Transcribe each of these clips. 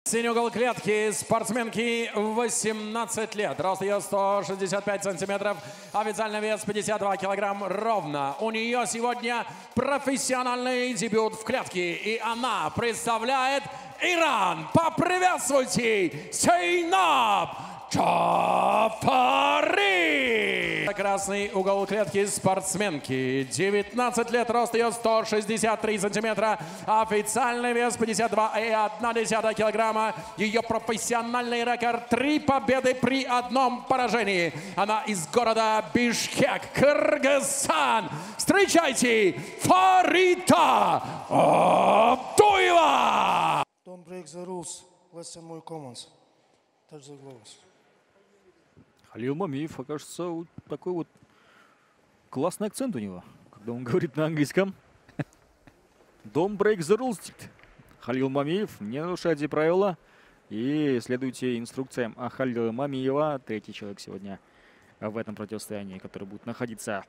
Синий угол клетки спортсменки 18 лет. Рост ее 165 сантиметров. Официальный вес 52 килограмм ровно. У нее сегодня профессиональный дебют в клетке. И она представляет Иран. Поприветствуйте Сейнаб Джафари! Красный угол клетки спортсменки. 19 лет, рост ее 163 сантиметра. Официальный вес 52,1 килограмма. Ее профессиональный рекорд 3 победы при 1 поражении. Она из города Бишкек, Кыргызстан. Встречайте, Фарида Абдуева! Don't break the rules. Listen my comments. Touch the gloves. Халил Мамиев, кажется, такой вот классный акцент у него, когда он говорит на английском. Don't break the rules. Халил Мамиев, не нарушайте правила и следуйте инструкциям Халила Мамиева. Третий человек сегодня в этом противостоянии, который будет находиться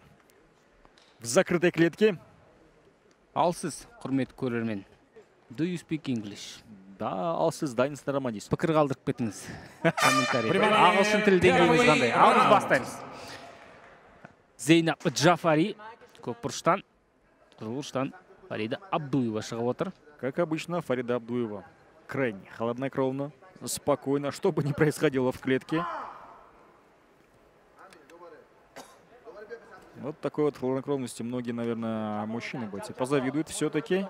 в закрытой клетке. Алсыз, құрметті көрермен. Do you speak English? Да, алсыз, дайынсыздар ма дейсіз? Пікір қалдырып кетіңіз. Комментарий. Ағылшын тілі деңгейіміз қандай? Алғыз бастаймыз. Зейнаб Джафари, көкбұрыштан, қызылбұрыштан Фарида Абдуева шығып отыр. Как обычно, Фарида Абдуева крайне хладнокровно, спокойно, что бы ни происходило в клетке. Вот такой вот хладнокровности многие, наверное, мужчины бойцы позавидуют все-таки.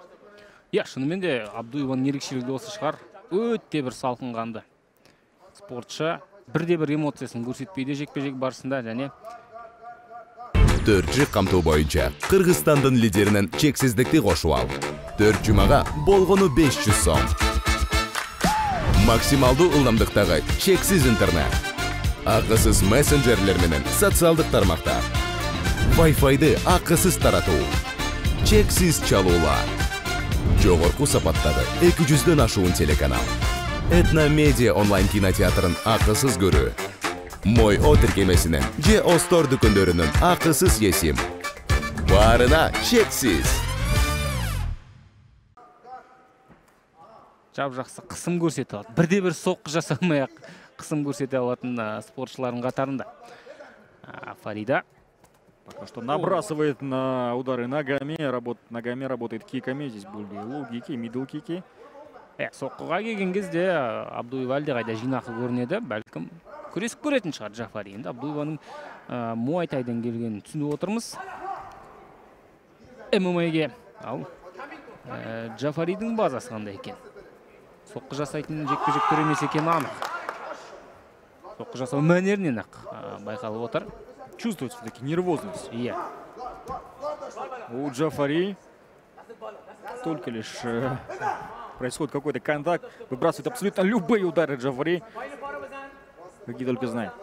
Я, шынымен де Абдуеваның ерекшелігі осы шығар. Өте бір салқынқанды спортшы. Бірде-бір эмоциясын көрсетпейді жекпе-жек барысында және Төрт қамту бойынша Қырғызстандың лидерінен чексіздікті қошу ал. 4 жұмаға болғыны 500 сом. Максималды ылдамдықтағы чексіз интернет. Ақысыз мессенджерлер менен социалдық тармақтар. Wi-Fi'ды ақысыз тарату. Чексіз чалула. Жоғырқу сапаттағы 200-ден ашуын телеканал. Этно медиа онлайн кинотеатрын ақысыз көрі. Мой отіркемесінен же Остор дүкендерінің ақысыз есім. Барына чексіз. жап-жақсы қысым көрсете алады. Бірде-бір соққы жасамай-ақ қысым көрсете алатын спортшылардың қатарында. Фарида Пока что набрасывает на удары ногами, работает киками. Здесь были лоу-кики, мидл-кики. соққыға келген кезде Абдуева әлдеқайда жинақы көрінеді. Бәлкім күресіп көретін шығар Джафари. Енді Абдуеваның муайтайдан келгенін түсініп отырмыз. ММА-ге ал Джафаридің базасы қандай екен? Соққы жасайтын жекпе-жектер емес екені анық. Соққы жасау мәнерінен ақ байқалып отыр. Чувствует все-таки нервозность. Иә. У Джафари только лишь происходит какой-то контакт, выбрасывает абсолютно любые удары Джафари, какие только знает.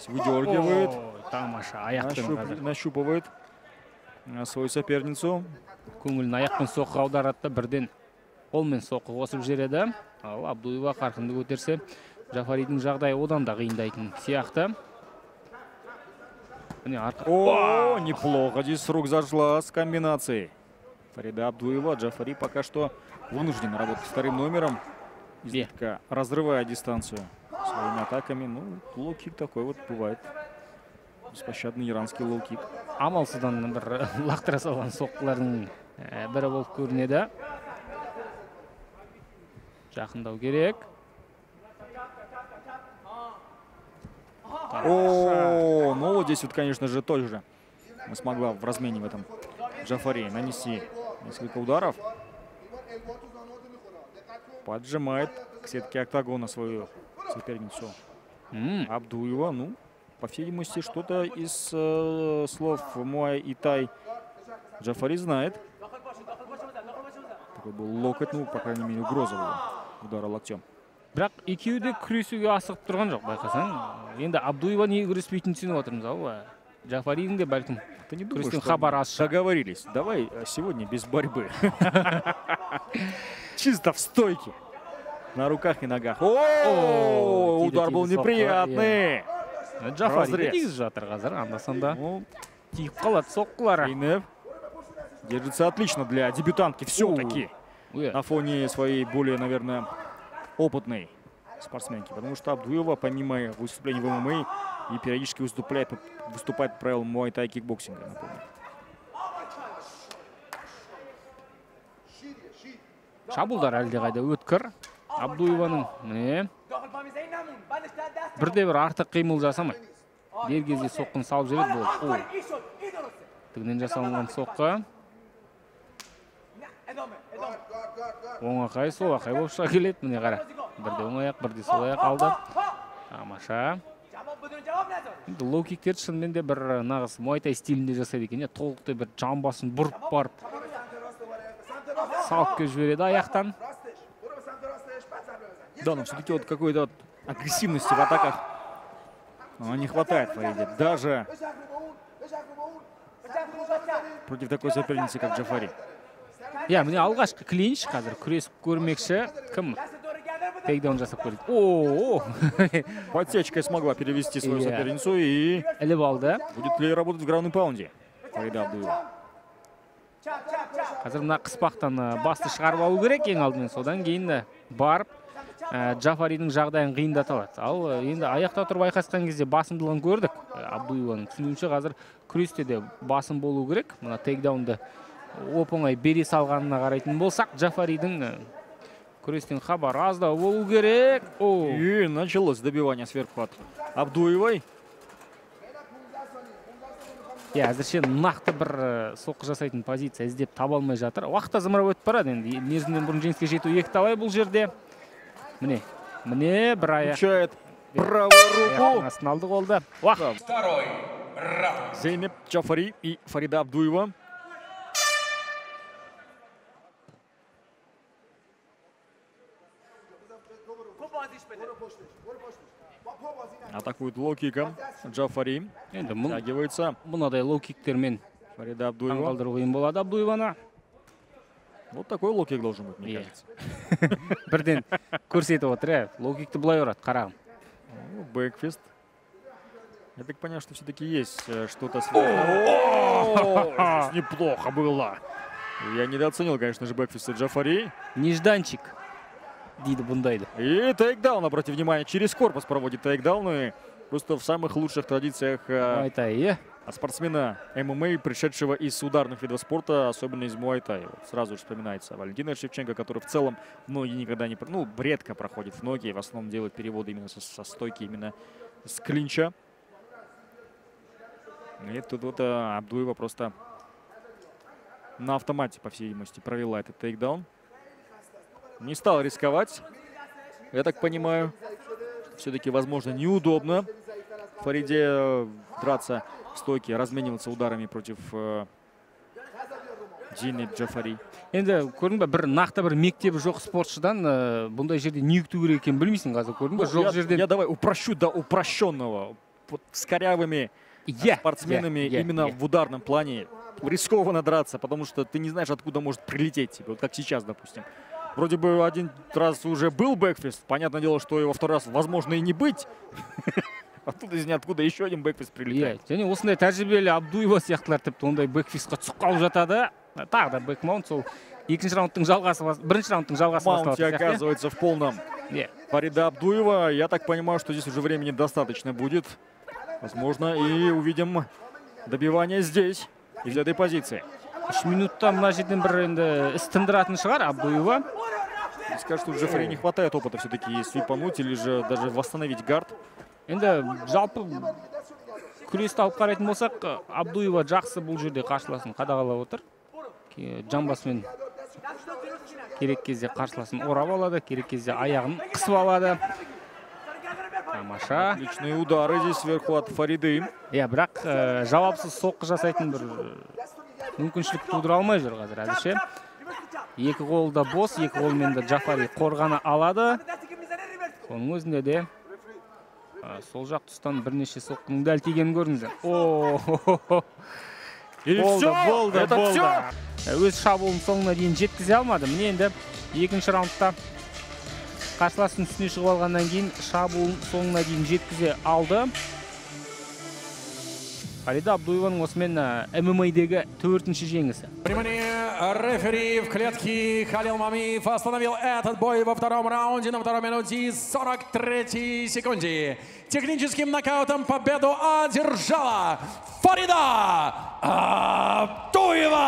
Выдергивает, нащупывает свою соперницу. Көңілін аяқпен соққы аударады, бірден қолмен соққы қосып жібереді. Ал Абдуева қарқынды көтерсе, Джафаридің жағдайы одан да қиындайтын сияқты. О, неплохо. Здесь с рук зашла с комбинацией. Фарида Абдуева. Джафари пока что вынужден работать вторым номером. Изредка разрывая дистанцию своими атаками. Ну, лоу-кик такой вот бывает. Беспощадный иранский лоу-кик. Амалсыздан бір лақтыра салған соққылардың бірі болып көрінеді. Жақындау керек. О, ну вот здесь вот, конечно же, тоже смогла в размене в этом Джафари нанести несколько ударов. Поджимает к сетке октагона свою соперницу Абдуева. Ну, по всей видимости, что-то из слов Муай и Тай Джафари знает. Такой был локоть, ну, по крайней мере, угрозового удара локтем. Бірақ екеуі де күресуге асығып тұрған жоқ, байқасаң. Енді Абдуева неге күреспейтінін түсініп отырмыз, ау. Джафаридің де бәлкім күрестен хабар аз шығар. Договорились. Давай сегодня без борьбы. Чисто в стойке. На руках и ногах. О, удар был неприятный. Джафари де тегіз жатыр қазір, анда-санда. Тиіп қалады соққылары. Держится отлично для дебютантки все-таки. На фоне своей более, наверное, опытной спортсменки. Потому что Абдуева, помимо выступлений в ММА, и периодически выступает по правилам муай-тай кикбоксинга. Напомню. Шабуылдар әлдеқайда өткір. Абдуеваның бірде-бір артық қимыл жасамайды. Дер кезде соққын салып жібереді болды. Тігінен жасалынған соққы. Оңақай, сол ақай болып шыға келеді. Міне қара. Бірде оң аяқ, бірде сол аяқ алды. Тамаша. Лоу-киктерді шынымен де бір нағыз муай-тай стилінде жасайды екен. Толықтай бір жамбасын бұрып барып салып келіп жібереді аяқтан. Да, но все-таки вот какой-то вот агрессивности в атаках не хватает Фариде. Даже против такой соперницы, как Джафари. Я, мне алғашқы клинч қазір күресіп көрмекші. Кім? Тейкдаун жасап көреді. О-о-о! Подсечкой смогла перевести свою соперницу и іліп алды. будет ли работать в граунд паунде Фарида Абдуева. Қазір мына қыспақтан басты шығарып алу керек ең алдымен. Содан кейін барып Джафаридің жағдайын қиындата алады. Ал енді аяқта тұрып айқасқан кезде басымдылығын көрдік. Абдуеваның түсінуінше қазір күресте де басым болу керек. Мына тейкдаунды оп-оңай бере салғанына қарайтын болсақ, Джафаридің күрестен хабар аздау болу керек. И началось добивание сверху от Абдуевой. Әзірше нақты бір соққы жасайтын позиция іздеп таба алмай жатыр. Уақыт зымырап өтіп барады. Енді мерзімнен бұрын жеңіске жету екіталай бұл жерде. Міне бір аяқ. Включает правую руку. Астын алды қолды. Второй раунд. Зейнеп Джафари и Фарида Абдуева. Атакует лоу-киком Джафари. Тягивается. Бұнадай лоу-киктермен Фарида Абдуева. таңғалдыру қиын болады Абдуеваны. Вот такой лоу-кик должен быть, мне кажется. Бірден көрсетіп отыр. Лоу-кикті бұлай ұрады, қарағым. Бэкфист. Я так понял, что все-таки есть что-то... Неплохо было. Я недооценил, конечно же, бэкфиста Джафари. Нежданчик. Дейді бұндайды. И тейкдаун, обратите внимание, через корпус проводит тейкдауны. Просто в самых лучших традициях спортсмена ММА, пришедшего из ударных видов спорта, особенно из муай-тай. Вот сразу же вспоминается Валентина Шевченко, который в целом в ноги никогда не... Ну, редко проходит в ноги, в основном делает переводы именно со стойки, именно с клинча. И тут вот Абдуева просто на автомате, по всей видимости, провела этот тейкдаун. Не стал рисковать, я так понимаю. Все-таки, возможно, неудобно Фариде драться в стойке, размениваться ударами против Зейнеп Джафари. Енді көрдің ба, бір нақты бір мектебі жоқ спортшыдан бұндай жерде не күту керек екенін білмейсің, қазір көрдің ба, жоқ жерде. Я давай упрощу до упрощенного. С корявыми спортсменами именно в ударном плане рискованно драться, потому что ты не знаешь, откуда может прилететь тебе. Вот как сейчас, допустим. Вроде бы один раз уже был бэкфист. Понятное дело, что его второй раз возможно и не быть. Оттуда из ниоткуда еще один бэкфист прилетает. Және осындай тәжірибелі Абдуева сияқтылар тіпті ондай бэкфистқа түсіп қалып жатады. Тағы да бэкмаунт, сол екінші раундтың жалғасы, бірінші раундтың жалғасы басталады. Маунт оказывается в полном. Фарида Абдуева. Я так понимаю, что здесь уже времени достаточно будет. Возможно, и увидим добивание здесь, из этой позиции. 3 минутта мына жерден бір енді іс тындыратын шығар Абдуева. Скажет, что Джафари не хватает опыта все-таки свипануть или же даже восстановить гард. Енді жалпы күресті алып қарайтын болсақ, Абдуева жақсы бұл жерде қарсыласын қадағалап отыр. Жамбасымен керек кезде қарсыласын орап алады, керек кезде аяғын қысып алады. Тамаша. Отличные удары здесь сверху от Фариды. Бірақ жауапсыз соққы жасайтын бір мүмкіншілік тудыра алмай жүр қазір әзірше. Екі қолда бос, екі қолмен де Джафари қорғаны алады. Соның өзінде де сол жақ тұстан бірнеше соққының дәл тигенін көрдіңіздер. Болды. Өз шабуылын соңына дейін жеткізе алмады. Міне енді екінші раундта қарсыластың үстіне шығып алғаннан кейін шабуылын соңына дейін жеткізе алды. Фарида Абдуеваның осымен ММА-дегі 4-ші жеңісі. Внимание, рефери в клетке Халил Мамиев остановил этот бой во втором раунде на 2 минуте и 43 секунде. Техническим нокаутом победу одержала Фарида Абдуева.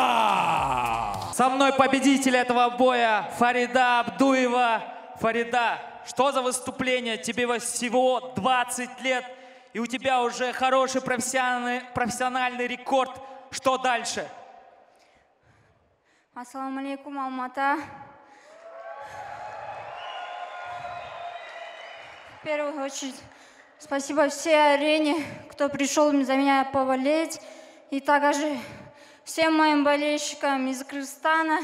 Со мной победитель этого боя Фарида Абдуева. Фарида, что за выступление? Тебе всего 20 лет, и у тебя уже хороший профессиональный рекорд. Что дальше? Ассаламу алейкум, Алмата. В первую очередь, спасибо всей арене, кто пришел за меня поболеть, и также всем моим болельщикам из Кыргызстана,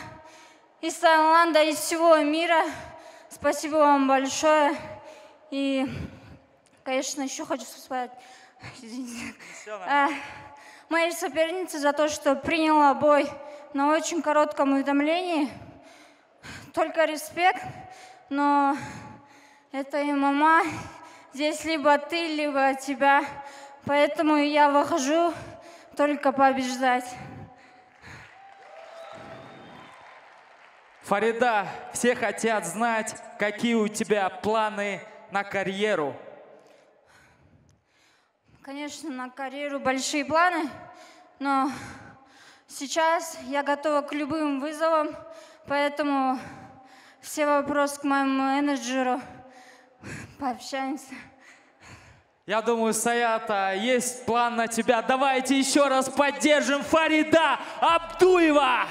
из Таиланда, из всего мира. Спасибо вам большое. И, конечно, еще хочу сказать моей сопернице за то, что приняла бой на очень коротком уведомлении. Только респект, но это ММА. Здесь либо ты, либо тебя. Поэтому я выхожу только побеждать. Фарида, все хотят знать, какие у тебя планы на карьеру. Конечно, на карьеру большие планы, но сейчас я готова к любым вызовам, поэтому все вопросы к моему менеджеру. Пообщаемся. Я думаю, Саята, есть план на тебя. Давайте еще раз поддержим Фарида Абдуева!